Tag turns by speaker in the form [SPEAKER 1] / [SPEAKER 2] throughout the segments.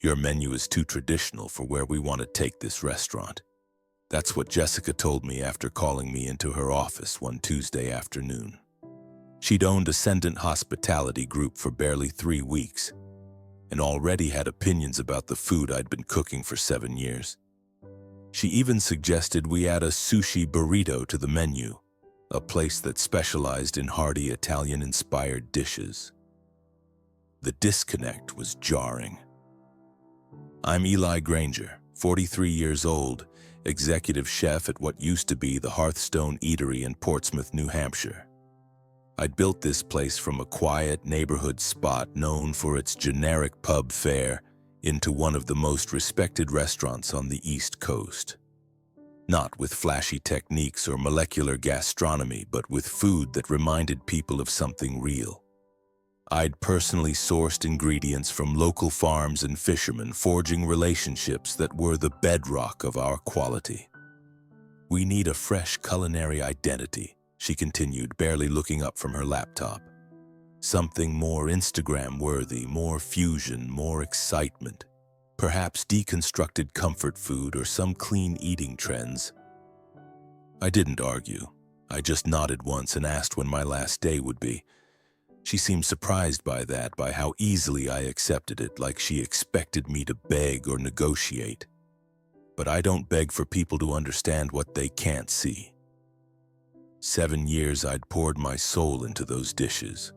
[SPEAKER 1] Your menu is too traditional for where we want to take this restaurant. That's what Jessica told me after calling me into her office one Tuesday afternoon. She'd owned Ascendant Hospitality Group for barely 3 weeks and already had opinions about the food I'd been cooking for 7 years. She even suggested we add a sushi burrito to the menu, a place that specialized in hearty Italian-inspired dishes. The disconnect was jarring. I'm Eli Granger, 43 years old, executive chef at what used to be the Hearthstone Eatery in Portsmouth, New Hampshire. I'd built this place from a quiet neighborhood spot known for its generic pub fare into one of the most respected restaurants on the East Coast. Not with flashy techniques or molecular gastronomy, but with food that reminded people of something real. I'd personally sourced ingredients from local farms and fishermen, forging relationships that were the bedrock of our quality. We need a fresh culinary identity, she continued, barely looking up from her laptop. Something more Instagram-worthy, more fusion, more excitement. Perhaps deconstructed comfort food or some clean eating trends. I didn't argue. I just nodded once and asked when my last day would be. She seemed surprised by that, by how easily I accepted it, like she expected me to beg or negotiate. But I don't beg for people to understand what they can't see. 7 years I'd poured my soul into those dishes.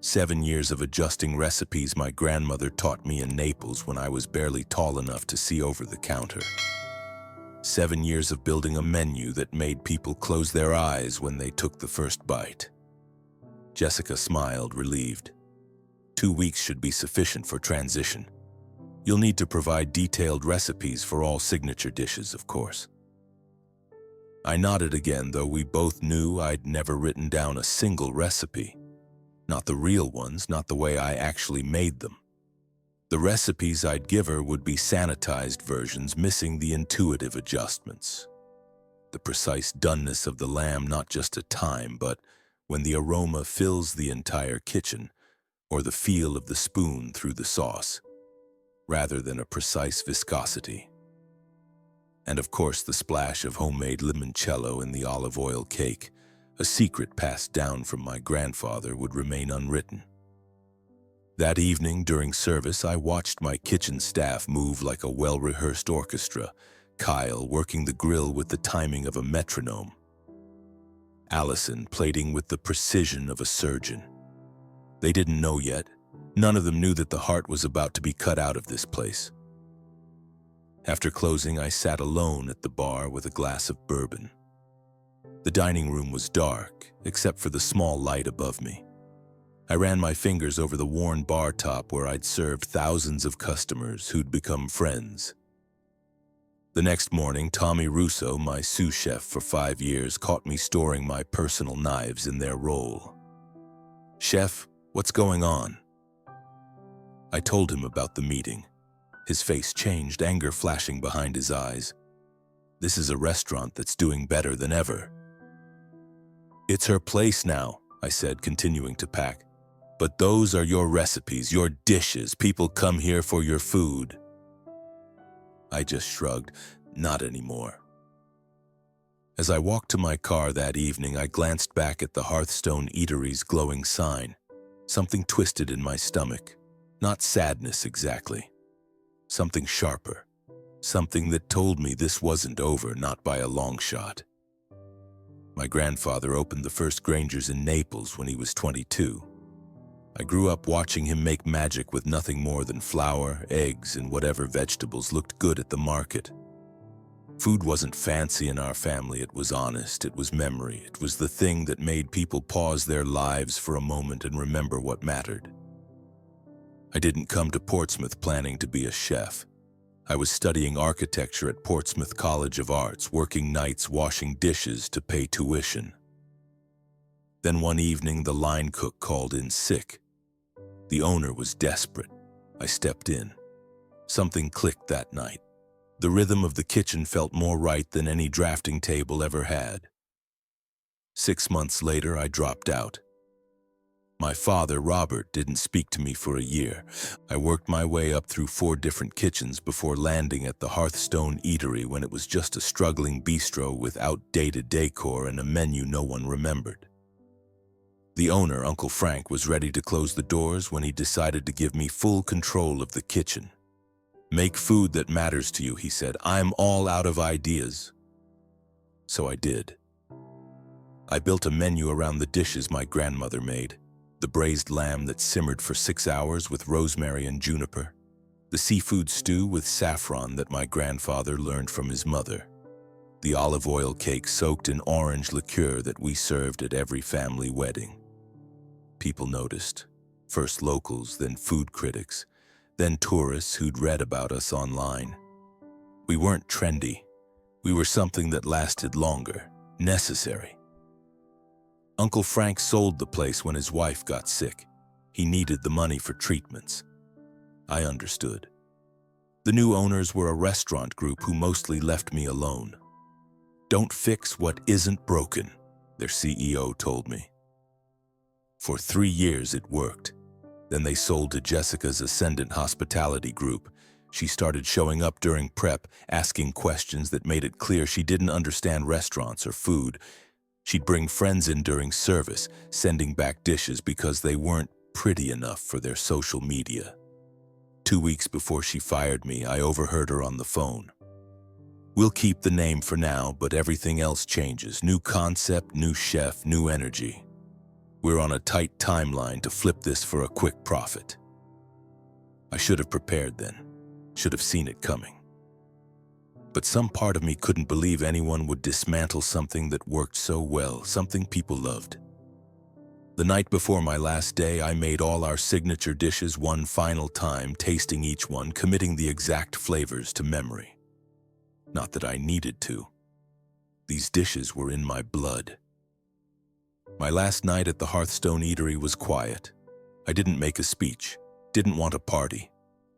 [SPEAKER 1] 7 years of adjusting recipes my grandmother taught me in Naples when I was barely tall enough to see over the counter. 7 years of building a menu that made people close their eyes when they took the first bite. Jessica smiled, relieved. 2 weeks should be sufficient for transition. You'll need to provide detailed recipes for all signature dishes, of course. I nodded again, though we both knew I'd never written down a single recipe. Not the real ones, not the way I actually made them. The recipes I'd give her would be sanitized versions, missing the intuitive adjustments. The precise doneness of the lamb, not just at time, but when the aroma fills the entire kitchen, or the feel of the spoon through the sauce, rather than a precise viscosity. And of course the splash of homemade limoncello in the olive oil cake, a secret passed down from my grandfather, would remain unwritten. That evening during service, I watched my kitchen staff move like a well-rehearsed orchestra, Kyle working the grill with the timing of a metronome, Allison plating with the precision of a surgeon. They didn't know yet. None of them knew that the heart was about to be cut out of this place. After closing, I sat alone at the bar with a glass of bourbon. The dining room was dark, except for the small light above me. I ran my fingers over the worn bar top where I'd served thousands of customers who'd become friends. The next morning, Tommy Russo, my sous chef for 5 years, caught me storing my personal knives in their roll. "Chef, what's going on?" I told him about the meeting. His face changed, anger flashing behind his eyes. "This is a restaurant that's doing better than ever." "It's her place now," I said, continuing to pack. "But those are your recipes, your dishes. People come here for your food." I just shrugged. Not anymore. As I walked to my car that evening, I glanced back at the Hearthstone Eatery's glowing sign. Something twisted in my stomach. Not sadness exactly. Something sharper. Something that told me this wasn't over, not by a long shot. My grandfather opened the first Grangers in Naples when he was 22. I grew up watching him make magic with nothing more than flour, eggs, and whatever vegetables looked good at the market. Food wasn't fancy in our family, it was honest, it was memory, it was the thing that made people pause their lives for a moment and remember what mattered. I didn't come to Portsmouth planning to be a chef. I was studying architecture at Portsmouth College of Arts, working nights washing dishes to pay tuition. Then one evening, the line cook called in sick. The owner was desperate. I stepped in. Something clicked that night. The rhythm of the kitchen felt more right than any drafting table ever had. 6 months later, I dropped out. My father, Robert, didn't speak to me for a year. I worked my way up through 4 different kitchens before landing at the Hearthstone Eatery when it was just a struggling bistro with outdated decor and a menu no one remembered. The owner, Uncle Frank, was ready to close the doors when he decided to give me full control of the kitchen. "Make food that matters to you," he said. "I'm all out of ideas." So I did. I built a menu around the dishes my grandmother made. The braised lamb that simmered for 6 hours with rosemary and juniper. The seafood stew with saffron that my grandfather learned from his mother. The olive oil cake soaked in orange liqueur that we served at every family wedding. People noticed. First locals, then food critics, then tourists who'd read about us online. We weren't trendy. We were something that lasted longer, necessary. Uncle Frank sold the place when his wife got sick. He needed the money for treatments. I understood. The new owners were a restaurant group who mostly left me alone. "Don't fix what isn't broken," their CEO told me. For 3 years it worked. Then they sold to Jessica's Ascendant Hospitality Group. She started showing up during prep, asking questions that made it clear she didn't understand restaurants or food. She'd bring friends in during service, sending back dishes because they weren't pretty enough for their social media. 2 weeks before she fired me, I overheard her on the phone. "We'll keep the name for now, but everything else changes. New concept, new chef, new energy. We're on a tight timeline to flip this for a quick profit." I should have prepared then, should have seen it coming. But some part of me couldn't believe anyone would dismantle something that worked so well, something people loved. The night before my last day, I made all our signature dishes one final time, tasting each one, committing the exact flavors to memory. Not that I needed to. These dishes were in my blood. My last night at the Hearthstone Eatery was quiet. I didn't make a speech, didn't want a party.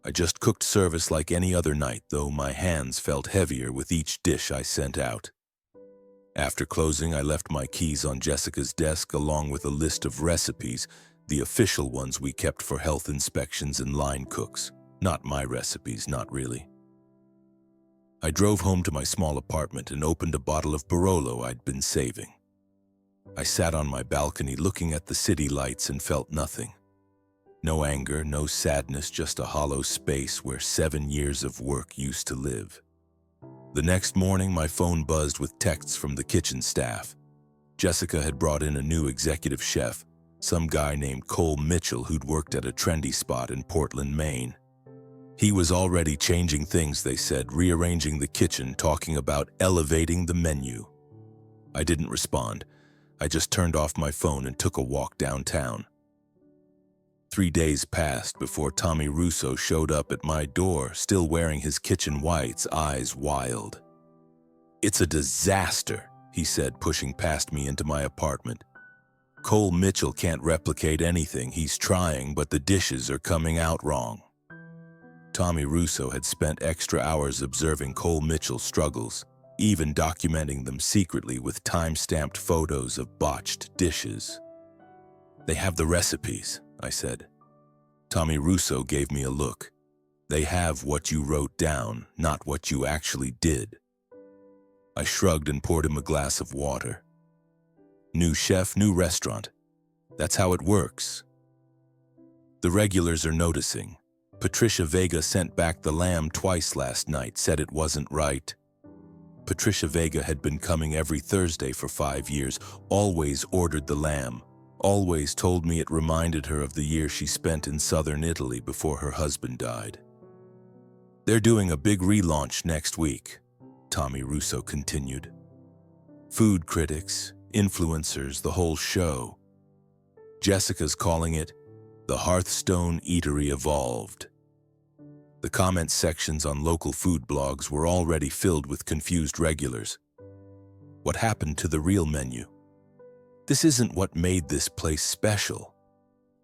[SPEAKER 1] I just cooked service like any other night, though my hands felt heavier with each dish I sent out. After closing, I left my keys on Jessica's desk along with a list of recipes, the official ones we kept for health inspections and line cooks. Not my recipes, not really. I drove home to my small apartment and opened a bottle of Barolo I'd been saving. I sat on my balcony looking at the city lights and felt nothing. No anger, no sadness, just a hollow space where 7 years of work used to live. The next morning, my phone buzzed with texts from the kitchen staff. Jessica had brought in a new executive chef, some guy named Cole Mitchell who'd worked at a trendy spot in Portland, Maine. He was already changing things, they said, rearranging the kitchen, talking about elevating the menu. I didn't respond. I just turned off my phone and took a walk downtown. 3 days passed before Tommy Russo showed up at my door, still wearing his kitchen whites, eyes wild. "It's a disaster," he said, pushing past me into my apartment. "Cole Mitchell can't replicate anything. He's trying, but the dishes are coming out wrong." Tommy Russo had spent extra hours observing Cole Mitchell's struggles, even documenting them secretly with time-stamped photos of botched dishes. "They have the recipes," I said. Tommy Russo gave me a look. "They have what you wrote down, not what you actually did." I shrugged and poured him a glass of water. "New chef, new restaurant. That's how it works." The regulars are noticing. Patricia Vega sent back the lamb twice last night, said it wasn't right. Patricia Vega had been coming every Thursday for 5 years, always ordered the lamb. Always told me it reminded her of the year she spent in southern Italy before her husband died. "They're doing a big relaunch next week," Tommy Russo continued. "Food critics, influencers, the whole show. Jessica's calling it the Hearthstone Eatery Evolved." The comment sections on local food blogs were already filled with confused regulars. What happened to the real menu? This isn't what made this place special.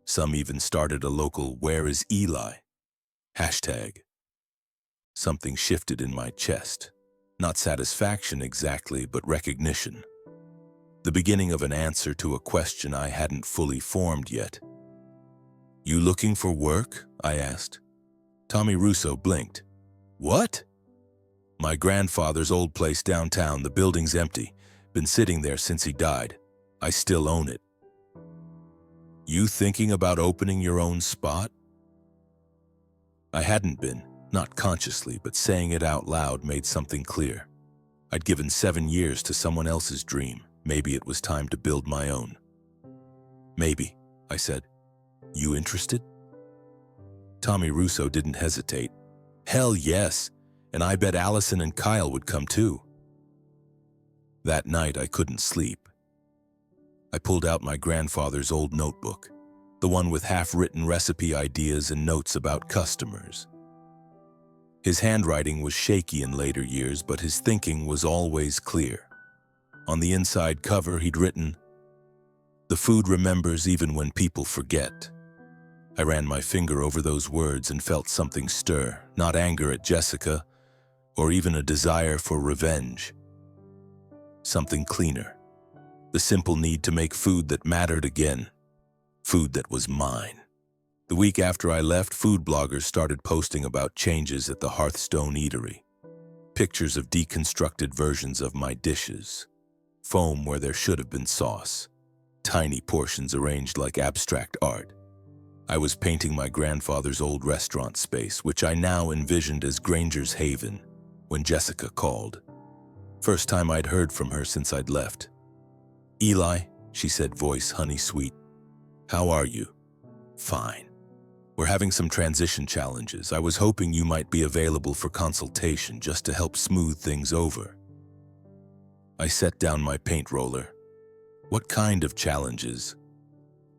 [SPEAKER 1] Some even started a local "Where is Eli?" hashtag. Something shifted in my chest. Not satisfaction exactly, but recognition. the beginning of an answer to a question I hadn't fully formed yet. "You looking for work?" I asked. Tommy Russo blinked. "What?" "My grandfather's old place downtown, the building's empty. Been sitting there since he died. I still own it." "You thinking about opening your own spot?" I hadn't been, not consciously, but saying it out loud made something clear. I'd given 7 years to someone else's dream. Maybe it was time to build my own. "Maybe," I said. "You interested?" Tommy Russo didn't hesitate. "Hell yes, and I bet Allison and Kyle would come too." That night I couldn't sleep. I pulled out my grandfather's old notebook, the one with half-written recipe ideas and notes about customers. His handwriting was shaky in later years, but his thinking was always clear. On the inside cover, he'd written, "The food remembers even when people forget." I ran my finger over those words and felt something stir, not anger at Jessica, or even a desire for revenge. Something cleaner. The simple need to make food that mattered again. Food that was mine. The week after I left, food bloggers started posting about changes at the Hearthstone Eatery. Pictures of deconstructed versions of my dishes. Foam where there should have been sauce. Tiny portions arranged like abstract art. I was painting my grandfather's old restaurant space, which I now envisioned as Granger's Haven, when Jessica called. First time I'd heard from her since I'd left. "Eli," she said, voice honey-sweet. "How are you?" "Fine. We're having some transition challenges. I was hoping you might be available for consultation just to help smooth things over." I set down my paint roller. "What kind of challenges?"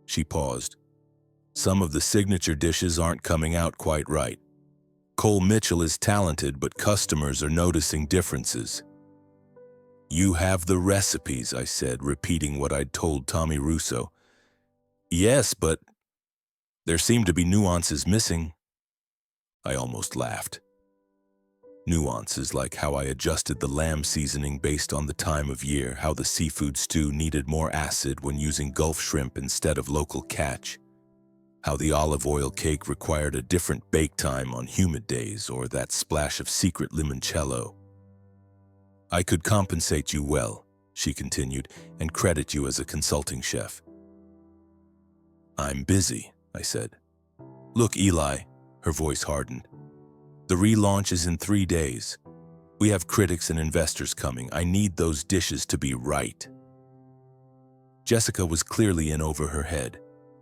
[SPEAKER 1] She paused. "Some of the signature dishes aren't coming out quite right. Cole Mitchell is talented, but customers are noticing differences." "You have the recipes," I said, repeating what I'd told Tommy Russo. "Yes, but there seem to be nuances missing." I almost laughed. Nuances like how I adjusted the lamb seasoning based on the time of year, how the seafood stew needed more acid when using Gulf shrimp instead of local catch, how the olive oil cake required a different bake time on humid days, or that splash of secret limoncello. "I could compensate you well," she continued, "and credit you as a consulting chef." "I'm busy," I said. "Look, Eli," her voice hardened. "The relaunch is in 3 days. We have critics and investors coming. I need those dishes to be right." Jessica was clearly in over her head,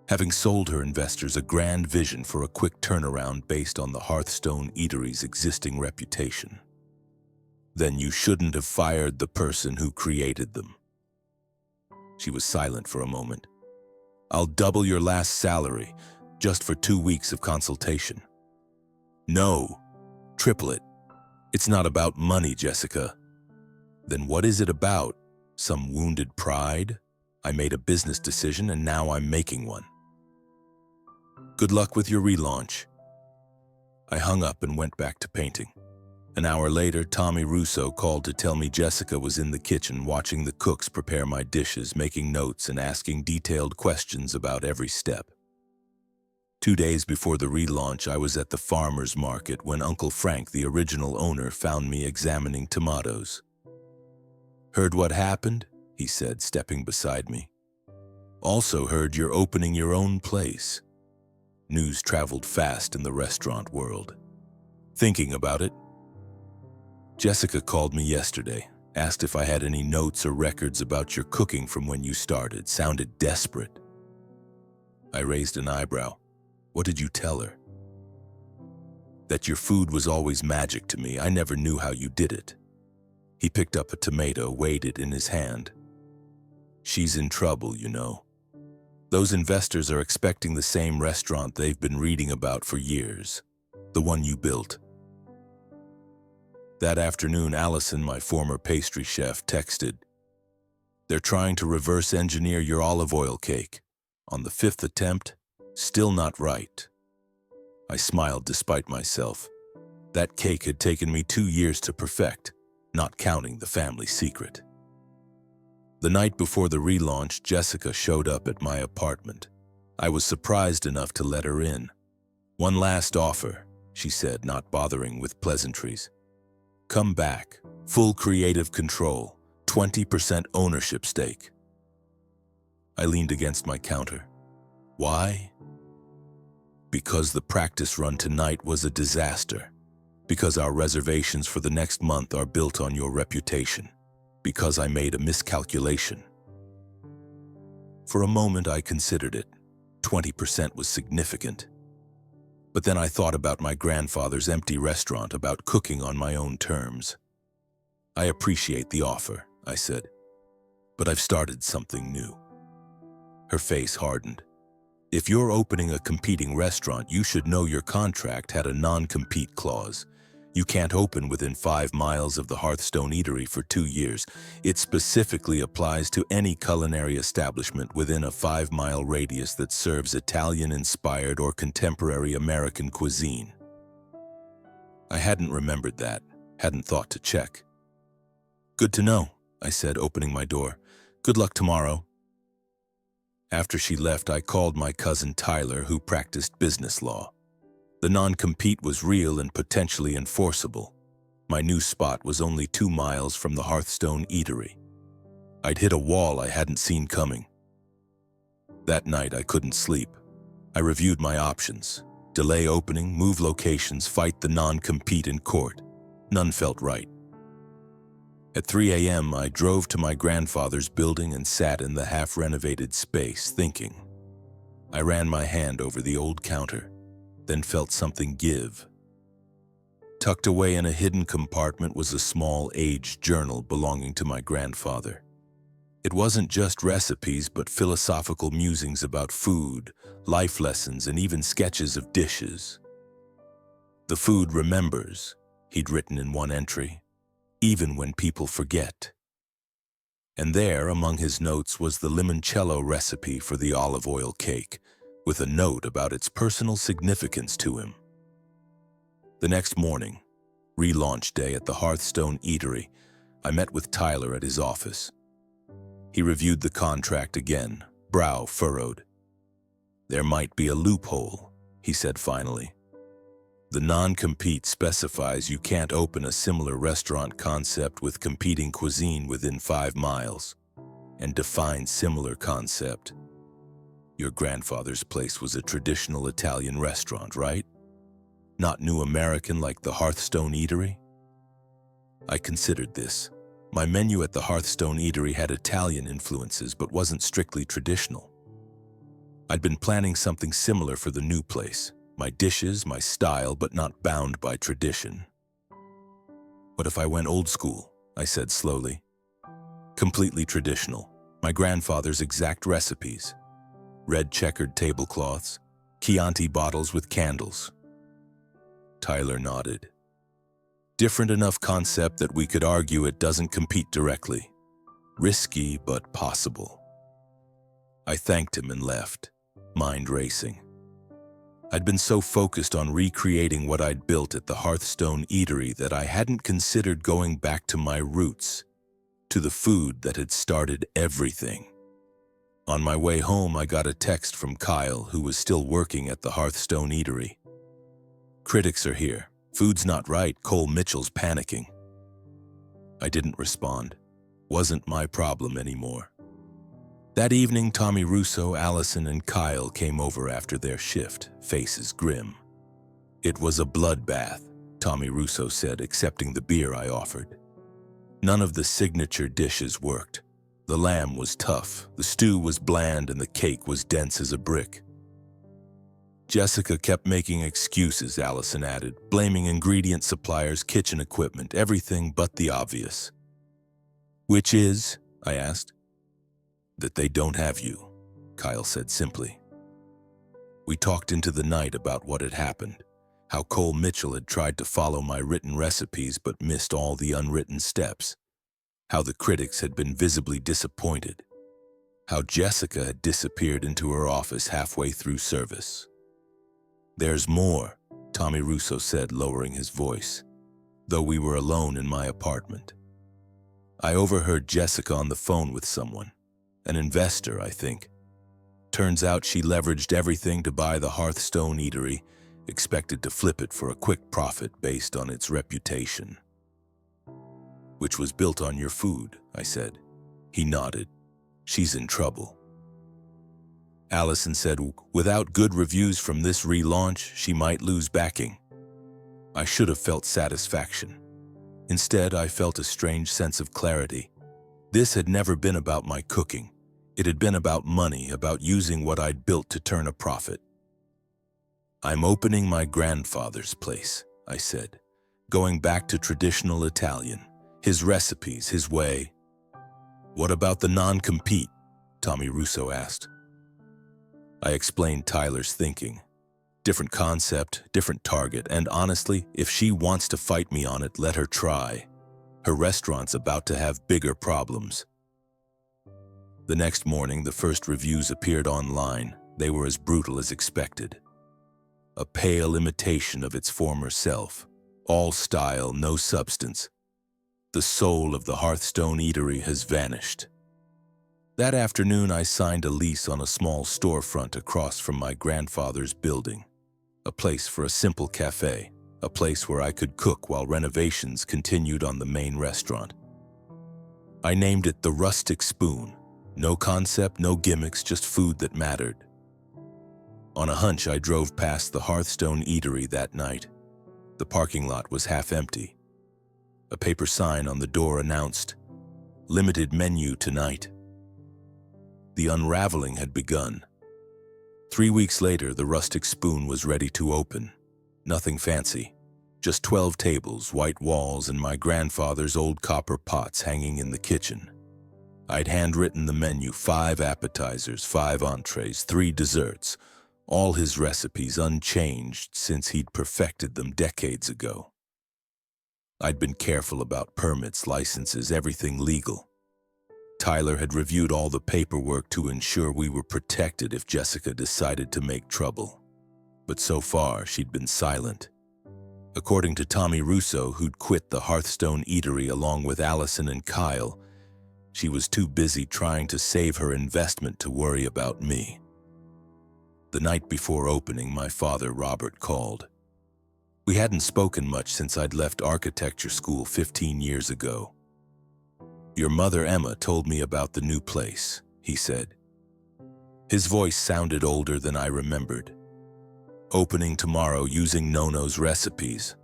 [SPEAKER 1] having sold her investors a grand vision for a quick turnaround based on the Hearthstone Eatery's existing reputation. "Then you shouldn't have fired the person who created them." She was silent for a moment. "I'll double your last salary, just for 2 weeks of consultation." "No, triple it. It's not about money, Jessica." "Then what is it about? Some wounded pride? I made a business decision and now I'm making one." "Good luck with your relaunch." I hung up and went back to painting. An hour later, Tommy Russo called to tell me Jessica was in the kitchen watching the cooks prepare my dishes, making notes and asking detailed questions about every step. 2 days before the relaunch, I was at the farmer's market when Uncle Frank, the original owner, found me examining tomatoes. "Heard what happened?" he said, stepping beside me. "Also heard you're opening your own place." News traveled fast in the restaurant world. "Thinking about it." "Jessica called me yesterday, asked if I had any notes or records about your cooking from when you started. Sounded desperate." I raised an eyebrow. "What did you tell her?" "That your food was always magic to me. I never knew how you did it." He picked up a tomato, weighed it in his hand. "She's in trouble, you know. Those investors are expecting the same restaurant they've been reading about for years. The one you built." That afternoon, Allison, my former pastry chef, texted, "They're trying to reverse engineer your olive oil cake. On the 5th attempt, still not right." I smiled despite myself. That cake had taken me 2 years to perfect, not counting the family secret. The night before the relaunch, Jessica showed up at my apartment. I was surprised enough to let her in. "One last offer," she said, not bothering with pleasantries. "Come back. Full creative control. 20% ownership stake." I leaned against my counter. Why? Because the practice run tonight was a disaster. Because our reservations for the next month are built on your reputation. Because I made a miscalculation. For a moment I considered it. 20% was significant. But then I thought about my grandfather's empty restaurant, about cooking on my own terms. "I appreciate the offer," I said, "but I've started something new." Her face hardened. "If you're opening a competing restaurant, you should know your contract had a non-compete clause. You can't open within 5 miles of the Hearthstone Eatery for 2 years. It specifically applies to any culinary establishment within a 5-mile radius that serves Italian-inspired or contemporary American cuisine." I hadn't remembered that, hadn't thought to check. "Good to know," I said, opening my door. "Good luck tomorrow." After she left, I called my cousin Tyler, who practiced business law. The non-compete was real and potentially enforceable. My new spot was only 2 miles from the Hearthstone Eatery. I'd hit a wall I hadn't seen coming. That night, I couldn't sleep. I reviewed my options. Delay opening, move locations, fight the non-compete in court. None felt right. At 3 a.m., I drove to my grandfather's building and sat in the half-renovated space, thinking. I ran my hand over the old counter, then felt something give. Tucked away in a hidden compartment was a small, aged journal belonging to my grandfather. It wasn't just recipes, but philosophical musings about food, life lessons, and even sketches of dishes. "The food remembers," he'd written in one entry, "even when people forget." And there, among his notes, was the limoncello recipe for the olive oil cake, with a note about its personal significance to him. The next morning, relaunch day at the Hearthstone Eatery, I met with Tyler at his office. He reviewed the contract again, brow furrowed. "There might be a loophole," he said finally. "The non-compete specifies you can't open a similar restaurant concept with competing cuisine within 5 miles, and defines similar concept. Your grandfather's place was a traditional Italian restaurant, right? Not new American like the Hearthstone Eatery?" I considered this. My menu at the Hearthstone Eatery had Italian influences but wasn't strictly traditional. I'd been planning something similar for the new place. My dishes, my style, but not bound by tradition. "What if I went old school?" I said slowly. "Completely traditional. My grandfather's exact recipes. Red checkered tablecloths, Chianti bottles with candles." Tyler nodded. "Different enough concept that we could argue it doesn't compete directly. Risky, but possible." I thanked him and left, mind racing. I'd been so focused on recreating what I'd built at the Hearthstone Eatery that I hadn't considered going back to my roots, to the food that had started everything. On my way home, I got a text from Kyle, who was still working at the Hearthstone Eatery. "Critics are here. Food's not right. Cole Mitchell's panicking." I didn't respond. Wasn't my problem anymore. That evening, Tommy Russo, Allison, and Kyle came over after their shift, faces grim. "It was a bloodbath," Tommy Russo said, accepting the beer I offered. "None of the signature dishes worked. The lamb was tough, the stew was bland, and the cake was dense as a brick." "Jessica kept making excuses," Allison added, "blaming ingredient suppliers, kitchen equipment, everything but the obvious." "Which is?" I asked. "That they don't have you," Kyle said simply. We talked into the night about what had happened, how Cole Mitchell had tried to follow my written recipes but missed all the unwritten steps, how the critics had been visibly disappointed, how Jessica had disappeared into her office halfway through service. "There's more," Tommy Russo said, lowering his voice, though we were alone in my apartment. I overheard Jessica on the phone with someone, an investor, I think. Turns out she leveraged everything to buy the Hearthstone Eatery, expected to flip it for a quick profit based on its reputation. Which was built on your food, I said. He nodded. She's in trouble. Allison said, without good reviews from this relaunch, she might lose backing. I should have felt satisfaction. Instead, I felt a strange sense of clarity. This had never been about my cooking. It had been about money, about using what I'd built to turn a profit. I'm opening my grandfather's place, I said, going back to traditional Italian, his recipes, his way. What about the non-compete? Tommy Russo asked. I explained Tyler's thinking. Different concept, different target, and honestly, if she wants to fight me on it, let her try. Her restaurant's about to have bigger problems. The next morning, the first reviews appeared online. They were as brutal as expected. A pale imitation of its former self. All style, no substance. The soul of the Hearthstone Eatery has vanished. That afternoon, I signed a lease on a small storefront across from my grandfather's building. A place for a simple cafe. A place where I could cook while renovations continued on the main restaurant. I named it the Rustic Spoon. No concept, no gimmicks, just food that mattered. On a hunch, I drove past the Hearthstone Eatery that night. The parking lot was half empty. A paper sign on the door announced, "Limited menu tonight." The unraveling had begun. 3 weeks later, the Rustic Spoon was ready to open. Nothing fancy. Just 12 tables, white walls, and my grandfather's old copper pots hanging in the kitchen. I'd handwritten the menu, 5 appetizers, 5 entrees, 3 desserts, all his recipes unchanged since he'd perfected them decades ago. I'd been careful about permits, licenses, everything legal. Tyler had reviewed all the paperwork to ensure we were protected if Jessica decided to make trouble. But so far, she'd been silent. According to Tommy Russo, who'd quit the Hearthstone Eatery along with Allison and Kyle, she was too busy trying to save her investment to worry about me. The night before opening, my father, Robert, called. We hadn't spoken much since I'd left architecture school 15 years ago. Your mother, Emma, told me about the new place, he said. His voice sounded older than I remembered. Opening tomorrow using Nono's recipes.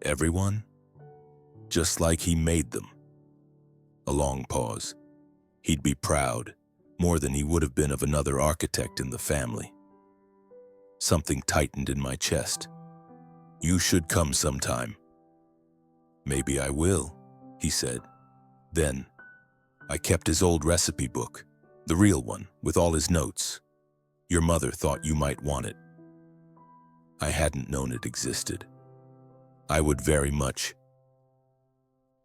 [SPEAKER 1] Everyone? Just like he made them. A long pause. He'd be proud, more than he would have been of another architect in the family. Something tightened in my chest. You should come sometime. Maybe I will, he said. Then, I kept his old recipe book, the real one, with all his notes. Your mother thought you might want it. I hadn't known it existed. I would very much.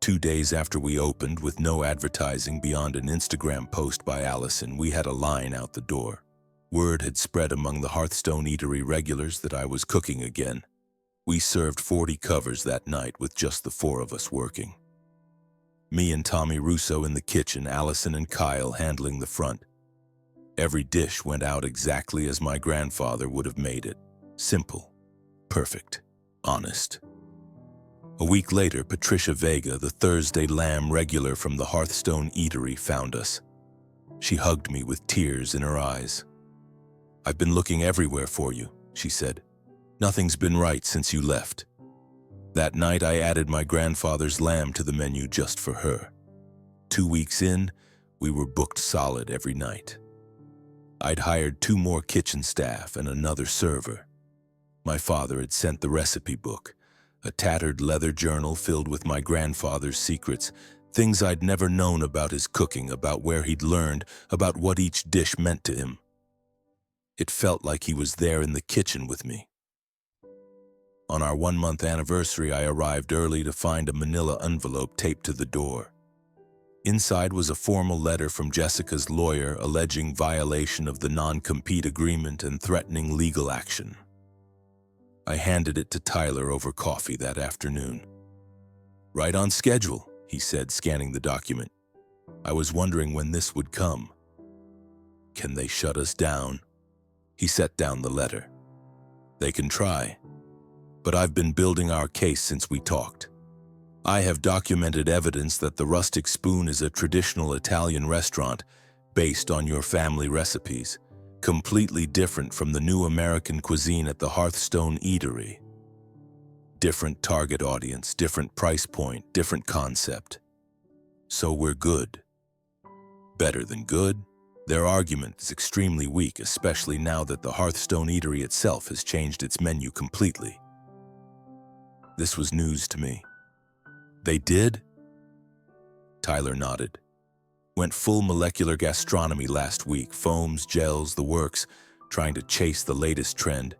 [SPEAKER 1] 2 days after we opened, with no advertising beyond an Instagram post by Allison, we had a line out the door. Word had spread among the Hearthstone Eatery regulars that I was cooking again. We served 40 covers that night with just the 4 of us working. Me and Tommy Russo in the kitchen, Allison and Kyle handling the front. Every dish went out exactly as my grandfather would have made it. Simple, perfect, honest. A week later, Patricia Vega, the Thursday lamb regular from the Hearthstone Eatery, found us. She hugged me with tears in her eyes. I've been looking everywhere for you, she said. Nothing's been right since you left. That night, I added my grandfather's lamb to the menu just for her. 2 weeks in, we were booked solid every night. I'd hired 2 more kitchen staff and another server. My father had sent the recipe book, a tattered leather journal filled with my grandfather's secrets, things I'd never known about his cooking, about where he'd learned, about what each dish meant to him. It felt like he was there in the kitchen with me. On our 1-month anniversary, I arrived early to find a manila envelope taped to the door. Inside was a formal letter from Jessica's lawyer alleging violation of the non-compete agreement and threatening legal action. I handed it to Tyler over coffee that afternoon. Right on schedule, he said, scanning the document. I was wondering when this would come. Can they shut us down? He set down the letter. They can try, but I've been building our case since we talked. I have documented evidence that the Rustic Spoon is a traditional Italian restaurant based on your family recipes, completely different from the new American cuisine at the Hearthstone Eatery. Different target audience, different price point, different concept. So we're good. Better than good? Their argument is extremely weak, especially now that the Hearthstone Eatery itself has changed its menu completely. This was news to me. They did? Tyler nodded. Went full molecular gastronomy last week, foams, gels, the works, trying to chase the latest trend.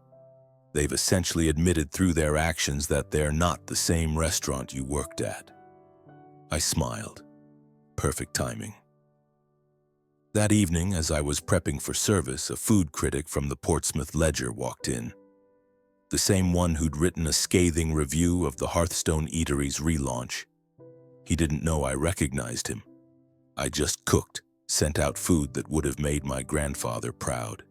[SPEAKER 1] They've essentially admitted through their actions that they're not the same restaurant you worked at. I smiled. Perfect timing. That evening, as I was prepping for service, a food critic from the Portsmouth Ledger walked in. The same one who'd written a scathing review of the Hearthstone Eatery's relaunch. He didn't know I recognized him. I just cooked, sent out food that would have made my grandfather proud.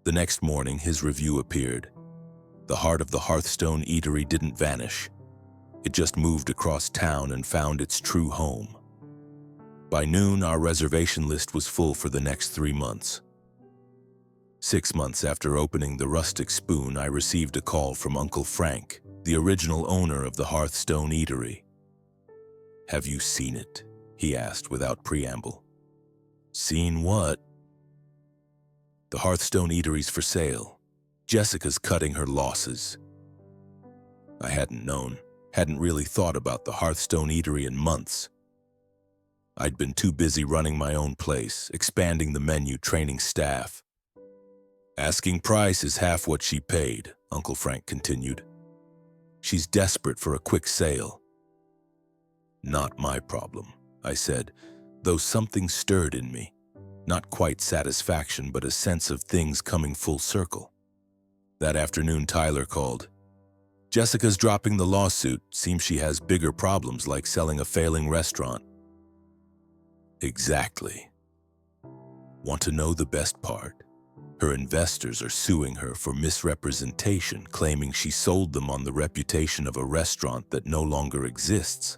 [SPEAKER 1] The next morning, his review appeared. The heart of the Hearthstone Eatery didn't vanish. It just moved across town and found its true home. By noon, our reservation list was full for the next 3 months. 6 months after opening the Rustic Spoon, I received a call from Uncle Frank, the original owner of the Hearthstone Eatery. Have you seen it? He asked without preamble. Seen what? The Hearthstone Eatery's for sale. Jessica's cutting her losses. I hadn't known, hadn't really thought about the Hearthstone Eatery in months. I'd been too busy running my own place, expanding the menu, training staff. Asking price is half what she paid, Uncle Frank continued. She's desperate for a quick sale. Not my problem, I said, though something stirred in me. Not quite satisfaction, but a sense of things coming full circle. That afternoon, Tyler called. Jessica's dropping the lawsuit. Seems she has bigger problems like selling a failing restaurant. Exactly. Want to know the best part? Her investors are suing her for misrepresentation, claiming she sold them on the reputation of a restaurant that no longer exists.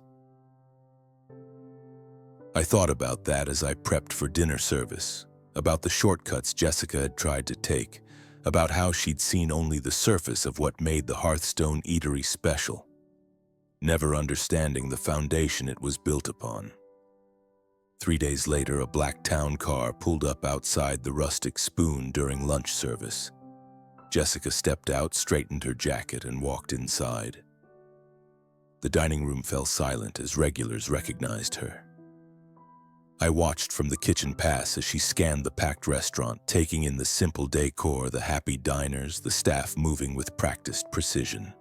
[SPEAKER 1] I thought about that as I prepped for dinner service, about the shortcuts Jessica had tried to take, about how she'd seen only the surface of what made the Hearthstone Eatery special, never understanding the foundation it was built upon. 3 days later, a black town car pulled up outside the Rustic Spoon during lunch service. Jessica stepped out, straightened her jacket, and walked inside. The dining room fell silent as regulars recognized her. I watched from the kitchen pass as she scanned the packed restaurant, taking in the simple decor, the happy diners, the staff moving with practiced precision.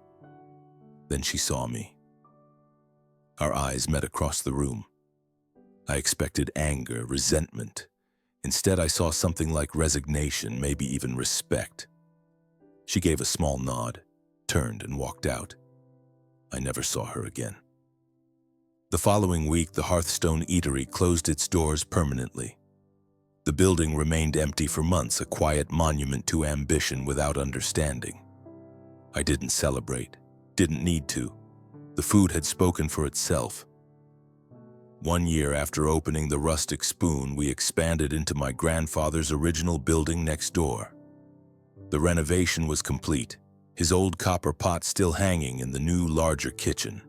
[SPEAKER 1] Then she saw me. Our eyes met across the room. I expected anger, resentment. Instead, I saw something like resignation, maybe even respect. She gave a small nod, turned and walked out. I never saw her again. The following week, the Hearthstone Eatery closed its doors permanently. The building remained empty for months, a quiet monument to ambition without understanding. I didn't celebrate, didn't need to. The food had spoken for itself. 1 year after opening the Rustic Spoon, we expanded into my grandfather's original building next door. The renovation was complete, his old copper pot still hanging in the new, larger kitchen.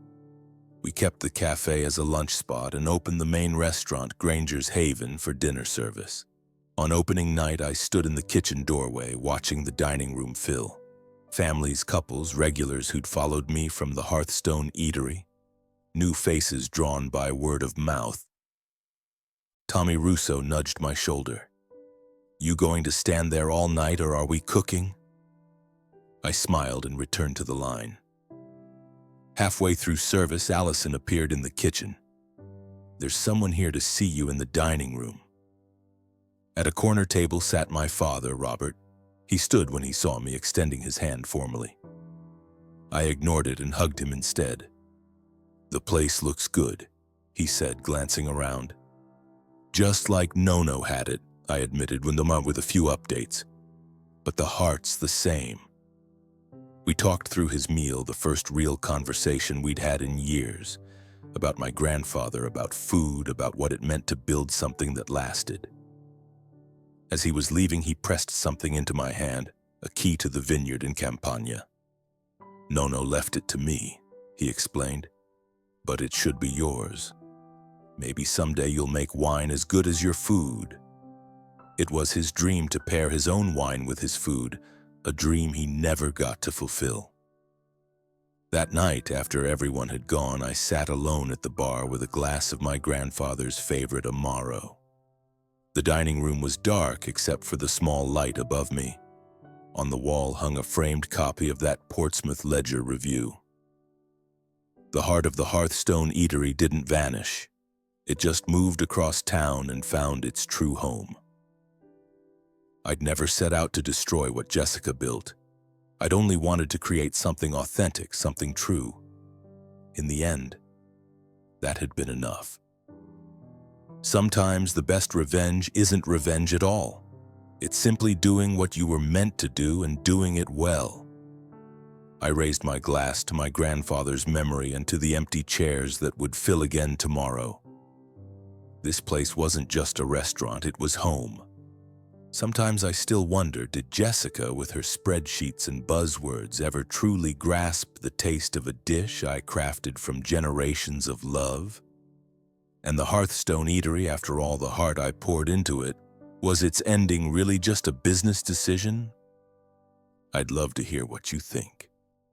[SPEAKER 1] We kept the cafe as a lunch spot and opened the main restaurant, Granger's Haven, for dinner service. On opening night, I stood in the kitchen doorway, watching the dining room fill. Families, couples, regulars who'd followed me from the Hearthstone Eatery. New faces drawn by word of mouth. Tommy Russo nudged my shoulder. You going to stand there all night, or are we cooking? I smiled and returned to the line. Halfway through service, Allison appeared in the kitchen. There's someone here to see you in the dining room. At a corner table sat my father, Robert. He stood when he saw me, extending his hand formally. I ignored it and hugged him instead. The place looks good, he said, glancing around. Just like Nono had it, I admitted, with a few updates. But the heart's the same. We talked through his meal, the first real conversation we'd had in years, about my grandfather, about food, about what it meant to build something that lasted. As he was leaving, he pressed something into my hand, a key to the vineyard in Campania. Nono left it to me, he explained, but it should be yours. Maybe someday you'll make wine as good as your food. It was his dream to pair his own wine with his food, a dream he never got to fulfill. That night, after everyone had gone, I sat alone at the bar with a glass of my grandfather's favorite Amaro. The dining room was dark except for the small light above me. On the wall hung a framed copy of that Portsmouth Ledger Review. The heart of the Hearthstone Eatery didn't vanish. It just moved across town and found its true home. I'd never set out to destroy what Jessica built. I'd only wanted to create something authentic, something true. In the end, that had been enough. Sometimes the best revenge isn't revenge at all. It's simply doing what you were meant to do and doing it well. I raised my glass to my grandfather's memory and to the empty chairs that would fill again tomorrow. This place wasn't just a restaurant, it was home. Sometimes I still wonder, did Jessica, with her spreadsheets and buzzwords, ever truly grasp the taste of a dish I crafted from generations of love? And the Hearthstone Eatery, after all the heart I poured into it, was its ending really just a business decision? I'd love to hear what you think.